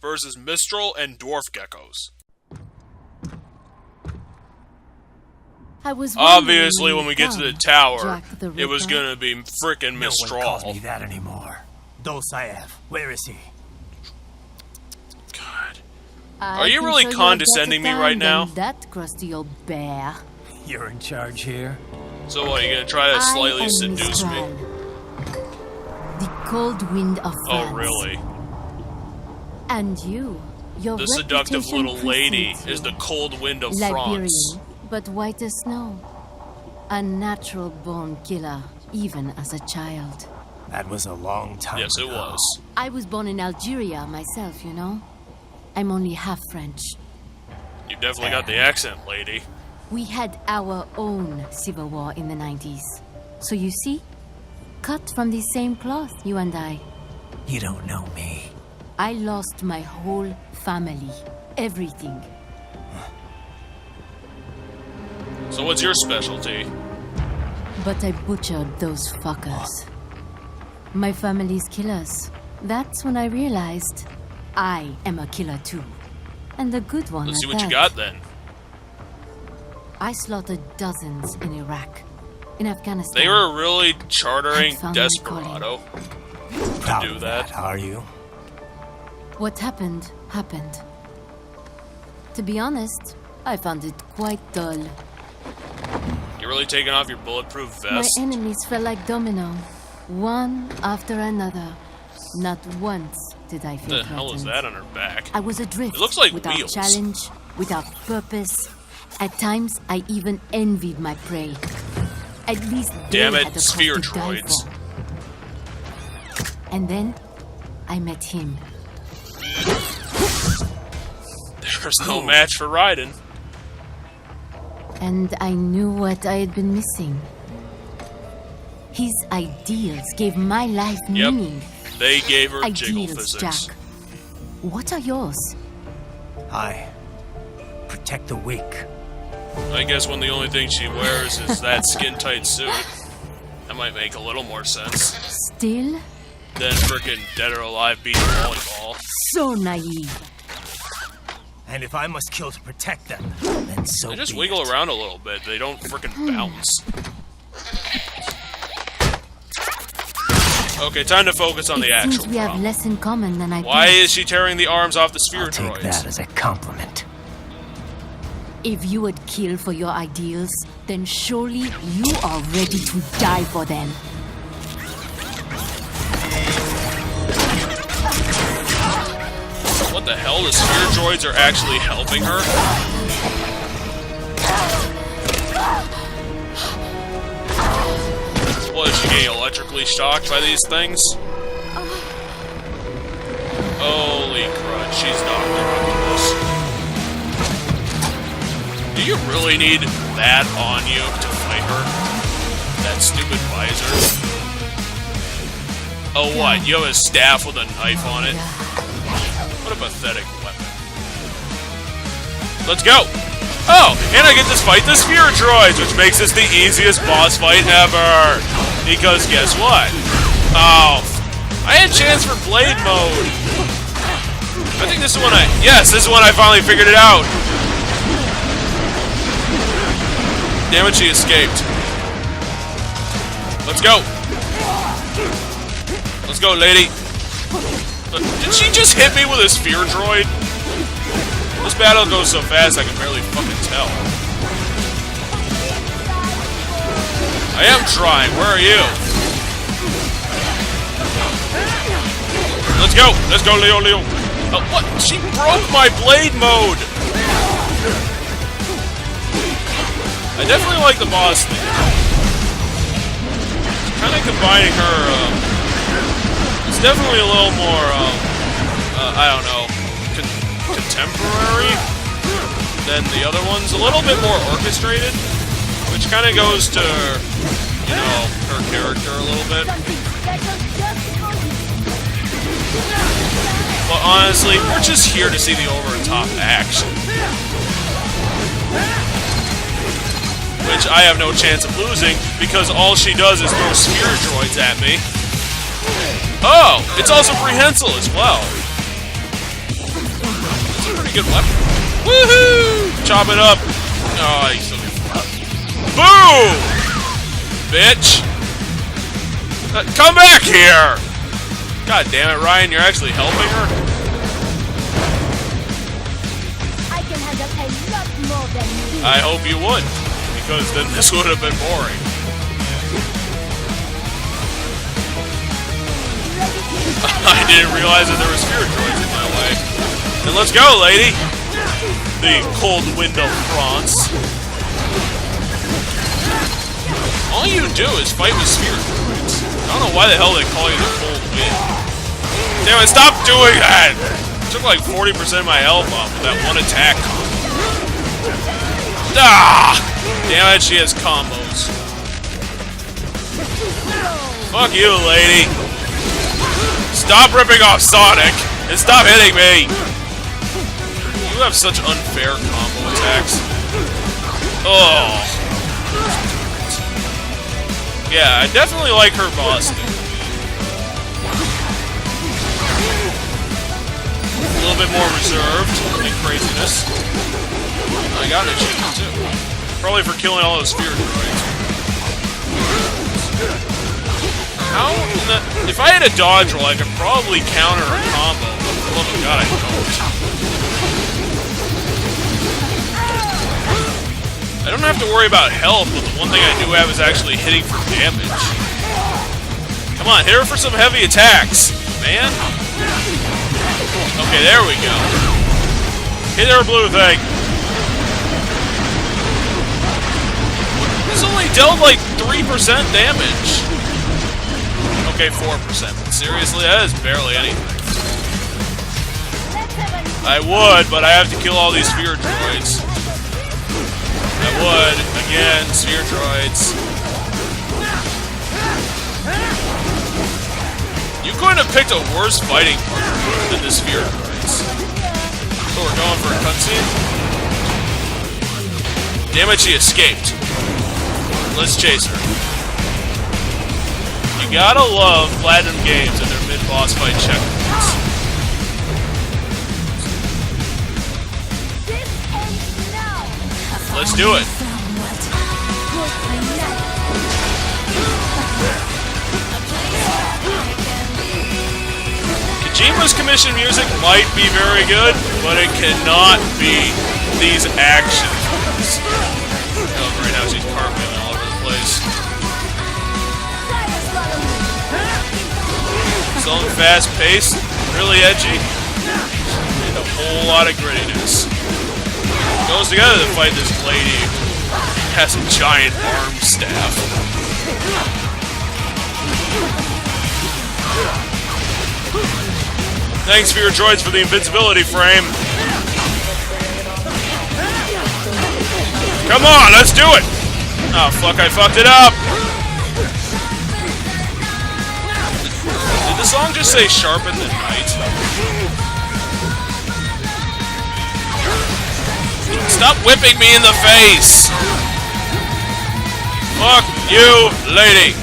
versus Mistral and Dwarf Gekkos. Obviously, when we get to the tower, it was gonna be frickin' Mistral. No one calls me that anymore. Dosaev, where is he? God. Are you really condescending me right now? That crusty old bear. You're in charge here? So what, are you gonna try to slightly seduce me? The cold wind of France. Oh, really? And you, your The seductive little lady is the cold wind of France. But white as snow. A natural-born killer, even as a child. That was a long time ago. Yes, it was. I was born in Algeria myself, you know? I'm only half French. You definitely got the accent, lady. We had our own civil war in the 90s. So you see? Cut from the same cloth, you and I. You don't know me. I lost my whole family. Everything. So what's your specialty? But I butchered those fuckers. My family's killers. That's when I realized I am a killer too. And a good one. Let's see what you got then. I slaughtered dozens in Iraq, in Afghanistan. They were really chartering Desperado to do that. Are you? What happened, happened. To be honest, I found it quite dull. You're really taking off your bulletproof vest? My enemies fell like domino, one after another. Not once did I feel What the hell is that on her back? I was adrift. It looks like without wheels. challenge, without purpose. At times, I even envied my prey. At least damn they it, had a sphere cause to die droids. for. And then, I met him. There's no match for Raiden. And I knew what I had been missing. His ideals gave my life meaning. They gave her jiggle Ideals, physics. Jack. What are yours? I protect the weak. I guess when the only thing she wears is that skin-tight suit, that might make a little more sense. Still? Than frickin' dead or alive beating volleyball. So naive. And if I must kill to protect them, then so They just be wiggle it. around a little bit. They don't frickin' bounce. Okay, time to focus on the It actual seems we have problem. less in common than I Why thought. is she tearing the arms off the sphere I'll take droids? that as a compliment. If you would kill for your ideals, then surely you are ready to die for them. What the hell? The sphere droids are actually helping her? What, is she getting electrically shocked by these things? Holy crud, she's Doctor Octopus. Do you really need that on you to fight her? That stupid visor? Oh what, you have a staff with a knife on it? What a pathetic weapon. Let's go! Oh, and I get to fight the sphere droids, which makes this the easiest boss fight ever! Because guess what? Oh, I had a chance for blade mode! I think this is when yes, this is when I finally figured it out! Damn it, she escaped. Let's go! Let's go, lady! Did she just hit me with a sphere droid? This battle goes so fast I can barely fucking tell. I am trying. Where are you? Let's go. Let's go, Leo, Leo. What? She broke my blade mode. I definitely like the boss thing. Kind of combining her, it's definitely a little more, I don't know, contemporary than the other ones. A little bit more orchestrated, which kind of goes to, you know, her character a little bit. But honestly, we're just here to see the over-the-top action. Which I have no chance of losing, because all she does is throw sphere droids at me. Oh, it's also prehensile as well. pretty good weapon. Woohoo! Chop it up. Oh, you still get boom! Bitch! Come back here! God damn it, Ryan, you're actually helping her? I can handle a lot more than you. I hope you would, because then this would have been boring. I didn't realize that there were spirit droids in my way. Then let's go, lady! The cold wind of France. All you do is fight with spirit droids. I don't know why the hell they call you the cold wind. Damn it, stop doing that! Took like 40% of my health off with that one attack. Ah! Damn it, she has combos. Fuck you, lady. Stop ripping off Sonic and stop hitting me. You have such unfair combo attacks. Oh. Yeah, I definitely like her boss thing. A little bit more reserved and craziness. I got an achievement too. Probably for killing all those spirit droids. How in the... If I had a dodge roll, I could probably counter a combo. But for the love of God, I don't. I don't have to worry about health, but the one thing I do have is actually hitting for damage. Come on, hit her for some heavy attacks, man. Okay, there we go. Hit her blue thing. This only dealt like 3% damage. Okay, 4%. But seriously, that is barely anything. I would, but I have to kill all these sphere droids. I would. Again, sphere droids. You couldn't have picked a worse fighting partner than the sphere droids. So we're going for a cutscene? Damn it, she escaped. Let's chase her. You gotta love Platinum Games and their mid-boss fight checkpoints. Let's do it. Kojima's commissioned music might be very good, but it cannot be these action films. Oh, right now she's cartwheeling all over the place. Something fast-paced, really edgy, and a whole lot of grittiness. Goes together to fight this lady who has a giant arm staff. Thanks for your droids for the invincibility frame. Come on, let's do it! Oh fuck, I fucked it up! Did the song just say sharpen the night? Stop whipping me in the face! Fuck you, lady!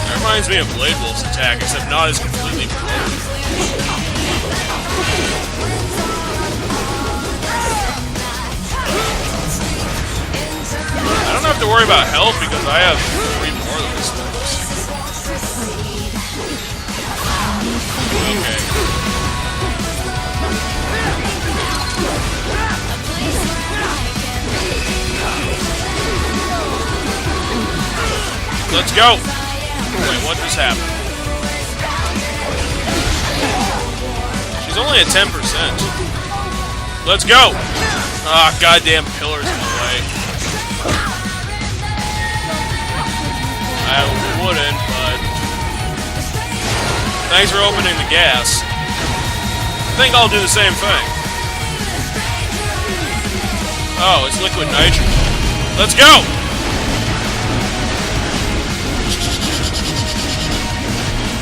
That reminds me of Blade Wolf's attack, except not as completely broken. I don't have to worry about health because I have 3 more of those things. Okay. Let's go! Wait, what just happened? She's only at 10%. Let's go! Ah, goddamn pillars in the way. I wouldn't, but... Thanks for opening the gas. I think I'll do the same thing. Oh, it's liquid nitrogen. Let's go!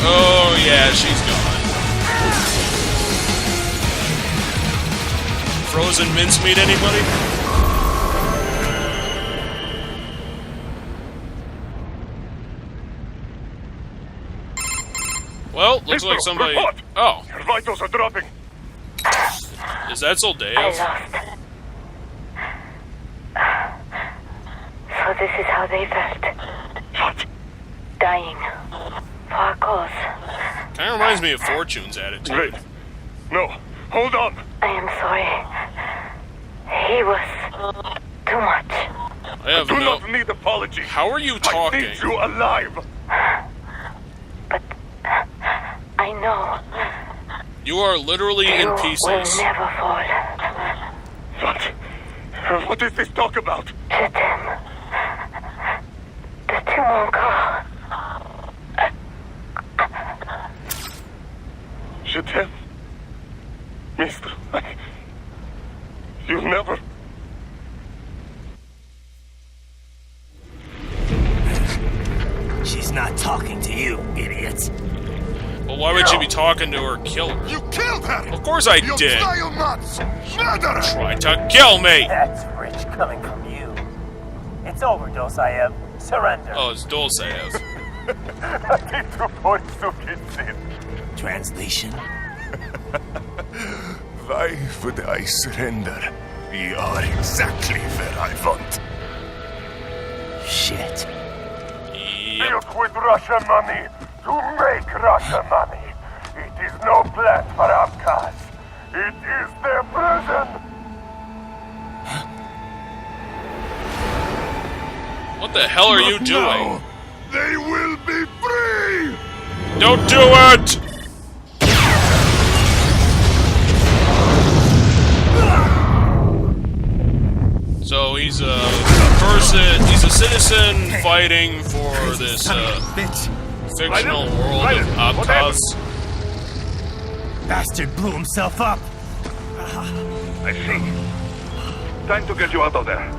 Oh, yeah, she's gone. Frozen mincemeat, anybody? Well, looks like Mistral, somebody... report. Oh, Your vitals are dropping. is that I Zoldev? lost. So this is how they felt. What? Dying. For a cause. Kind of reminds me of Fortune's attitude. Wait. No. Hold on. I am sorry. He was too much. I have Do no... not need apology. How are you I talking? need you alive. But I know You are literally in you will pieces. never fall. What? What is this talk about? To them. The two encore. Je t'aime. Mistral. You never... She's not talking to you, idiot. Well, why would you be talking to her? Kill her. You killed her! Of course I You did. vile nuts! Murderer! Try to kill me! That's rich coming from you. It's overdose, I am. Surrender. Oh, it's Dulcev. Translation? Why would I surrender? We are exactly where I want. Shit. Yep. Built with Russian money to make Russian money. It is no plan for outcasts. It is their prison. What the hell are you doing? Now, they will be free! Don't do it! So he's a person, he's a citizen fighting for this Bitch. fictional world of outcasts. Bastard blew himself up. I see. Time to get you out of there.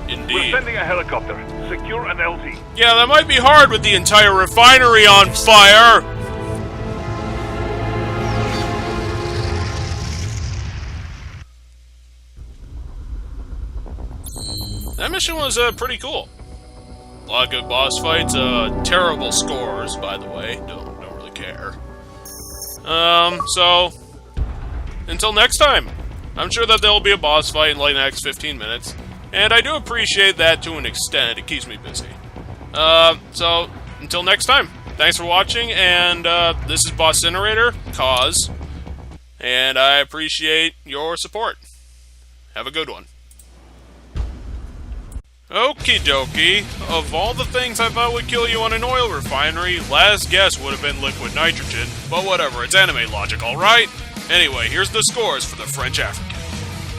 We're Indeed. sending a helicopter. Secure an LZ. Yeah, that might be hard with the entire refinery on fire. That mission was pretty cool. A lot of good boss fights. Terrible scores, by the way. Don't really care. So until next time, I'm sure that there will be a boss fight in like the next 15 minutes, and I do appreciate that to an extent. It keeps me busy. So until next time, thanks for watching, and this is Bosscinerator, Cause, and I appreciate your support. Have a good one. Okie dokie. Of all the things I thought would kill you on an oil refinery, last guess would have been liquid nitrogen, but whatever, it's anime logic, alright? Anyway, here's the scores for the French African.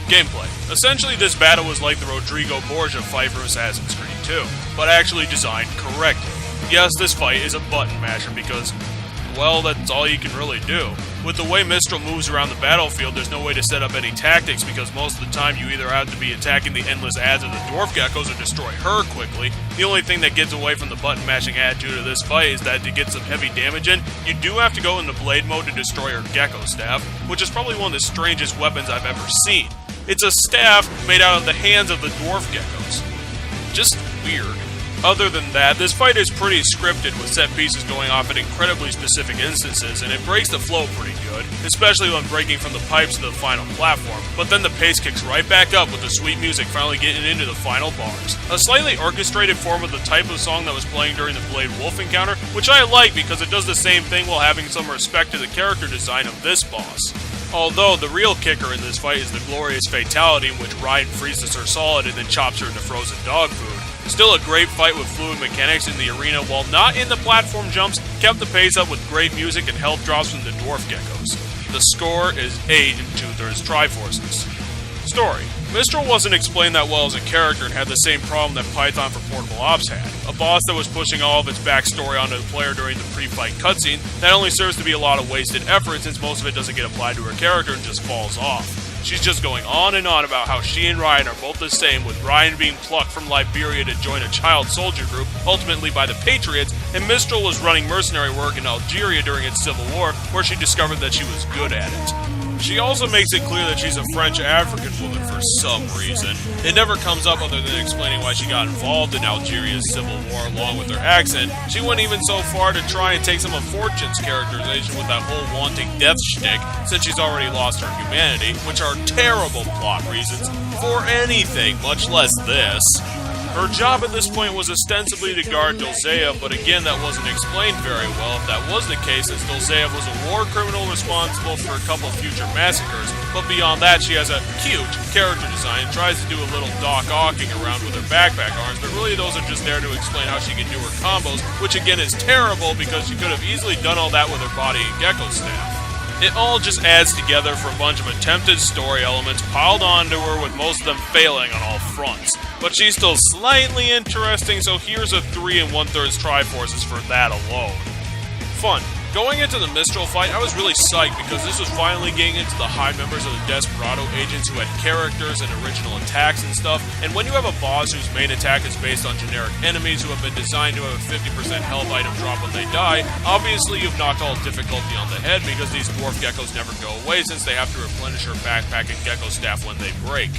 Gameplay. Essentially, this battle was like the Rodrigo Borgia fight from Assassin's Creed 2, but actually designed correctly. Yes, this fight is a button masher because, well, that's all you can really do. With the way Mistral moves around the battlefield, there's no way to set up any tactics because most of the time you either have to be attacking the endless adds of the Dwarf Gekkos or destroy her quickly. The only thing that gets away from the button mashing attitude of this fight is that to get some heavy damage in, you do have to go into blade mode to destroy her Gekko staff, which is probably one of the strangest weapons I've ever seen. It's a staff made out of the hands of the Dwarf Gekkos. Just weird. Other than that, this fight is pretty scripted with set pieces going off at incredibly specific instances, and it breaks the flow pretty good, especially when breaking from the pipes to the final platform, but then the pace kicks right back up with the sweet music finally getting into the final bars. A slightly orchestrated form of the type of song that was playing during the Blade Wolf encounter, which I like because it does the same thing while having some respect to the character design of this boss. Although, the real kicker in this fight is the glorious fatality in which Ryan freezes her solid and then chops her into frozen dog food. Still a great fight with fluid mechanics in the arena, while not in the platform jumps, kept the pace up with great music and health drops from the Dwarf Gekkos. The score is 8 2/3 Triforces. Story. Mistral wasn't explained that well as a character and had the same problem that Python for Portable Ops had. A boss that was pushing all of its backstory onto the player during the pre-fight cutscene that only serves to be a lot of wasted effort since most of it doesn't get applied to her character and just falls off. She's just going on and on about how she and Ryan are both the same, with Ryan being plucked from Liberia to join a child soldier group, ultimately by the Patriots, and Mistral was running mercenary work in Algeria during its civil war, where she discovered that she was good at it. She also makes it clear that she's a French-African woman for some reason. It never comes up other than explaining why she got involved in Algeria's civil war along with her accent. She went even so far to try and take some of Fortune's characterization with that whole wanting death shtick, since she's already lost her humanity, which are terrible plot reasons for anything, much less this. Her job at this point was ostensibly to guard Dulceia, but again, that wasn't explained very well. If that was the case, as Dulceia was a war criminal responsible for a couple future massacres, but beyond that, she has a cute character design and tries to do a little Doc Ocking around with her backpack arms, but really those are just there to explain how she can do her combos, which again is terrible because she could have easily done all that with her body and Gekko staff. It all just adds together for a bunch of attempted story elements piled onto her, with most of them failing on all fronts. But she's still slightly interesting, so here's a 3 1/3 Triforces for that alone. Fun. Going into the Mistral fight, I was really psyched because this was finally getting into the high members of the Desperado agents who had characters and original attacks and stuff, and when you have a boss whose main attack is based on generic enemies who have been designed to have a 50% health item drop when they die, obviously you've knocked all difficulty on the head because these Dwarf Gekkos never go away since they have to replenish her backpack and Gekko staff when they break.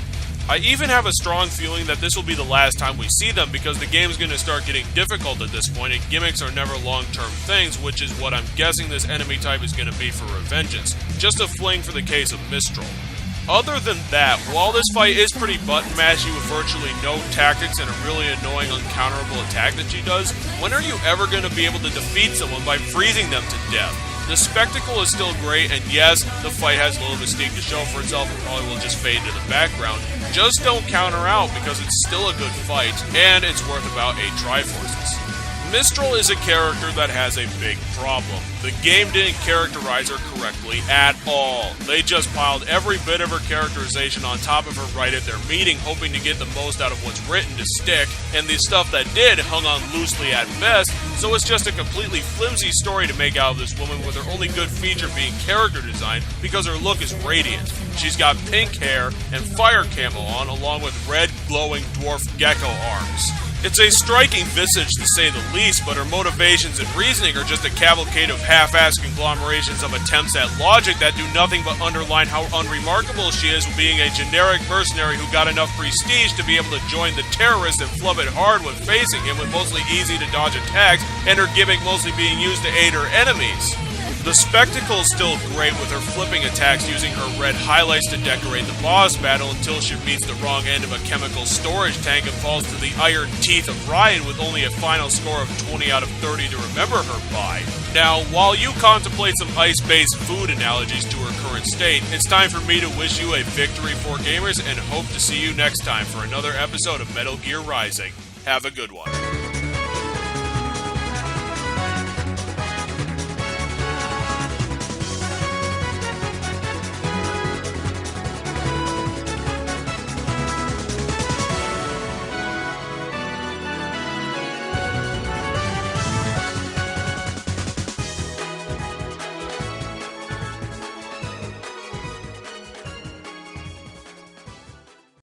I even have a strong feeling that this will be the last time we see them because the game's going to start getting difficult at this point, and gimmicks are never long-term things, which is what I'm guessing this enemy type is going to be for Revengeance. Just a fling for the case of Mistral. Other than that, while this fight is pretty button-mashy with virtually no tactics and a really annoying uncounterable attack that she does, when are you ever going to be able to defeat someone by freezing them to death? The spectacle is still great, and yes, the fight has little mystique to show for itself and probably will just fade to the background. Just don't counter out because it's still a good fight, and it's worth about 8 Triforces. Mistral is a character that has a big problem. The game didn't characterize her correctly at all. They just piled every bit of her characterization on top of her right at their meeting, hoping to get the most out of what's written to stick, and the stuff that did hung on loosely at best, so it's just a completely flimsy story to make out of this woman, with her only good feature being character design because her look is radiant. She's got pink hair and fire camo on, along with red glowing Dwarf Gekko arms. It's a striking visage to say the least, but her motivations and reasoning are just a cavalcade of half-assed conglomerations of attempts at logic that do nothing but underline how unremarkable she is, being a generic mercenary who got enough prestige to be able to join the terrorists and flub it hard when facing him with mostly easy to dodge attacks, and her gimmick mostly being used to aid her enemies. The spectacle is still great, with her flipping attacks using her red highlights to decorate the boss battle until she meets the wrong end of a chemical storage tank and falls to the iron teeth of Ryan with only a final score of 20 out of 30 to remember her by. Now, while you contemplate some ice-based food analogies to her current state, it's time for me to wish you a victory for gamers and hope to see you next time for another episode of Metal Gear Rising. Have a good one.